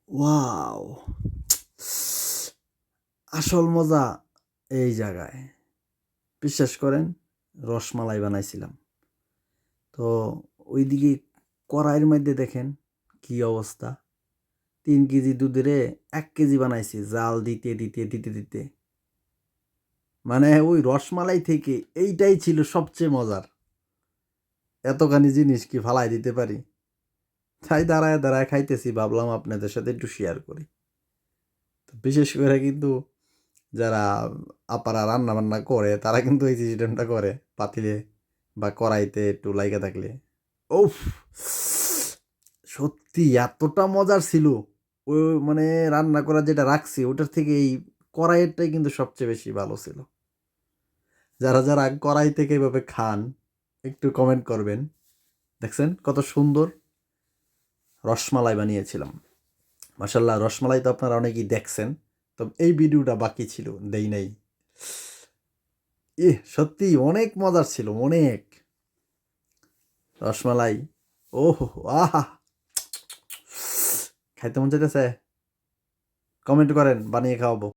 Wow! আসল মজা এই জায়গায়। বিশ্বাস করেন রসমালাই বানাইছিলাম। তো ওইদিকে কড়াইয়ের মধ্যে দেখেন কি অবস্থা। ৩ কেজি দুধেরে ১ কেজি বানাইছি জাল দিতে। মানে ওই রসমালাই থেকে এইটাই ছিল সবচেয়ে মজার। এতখানি জিনিস কি ফালায় দিতে পারি? তাই দাঁড়ায় খাইতেছি, ভাবলাম আপনাদের সাথে একটু শেয়ার করি। তো বিশেষ করে কিন্তু যারা আপারা রান্না-বান্না করে তারা কিন্তু এই সিস্টেমটা করে পাতিলে বা কড়াইতে একটু লাইগা থাকলে। উফ! সত্যি এতটা মজার ছিল। ও মানে রান্না করা যেটা রাখছি ওটার থেকে এই কড়াইয়েরটাই কিন্তু সবচেয়ে বেশি ভালো ছিল। যারা কড়াই থেকে এভাবে খান একটু কমেন্ট করবেন। দেখছেন কত সুন্দর রসমালাই বানিয়েছিলাম। মাশাআল্লাহ রসমালাই তো আপনারা অনেকেই দেখছেন। তো এই ভিডিওটা বাকি ছিল, দেই নাই। সত্যিই অনেক মজার ছিল, অনেক। রসমালাই ওহো! আহা! খাইতে মন চাইতেছে? কমেন্ট করেন, বানিয়ে খাওয়াবো।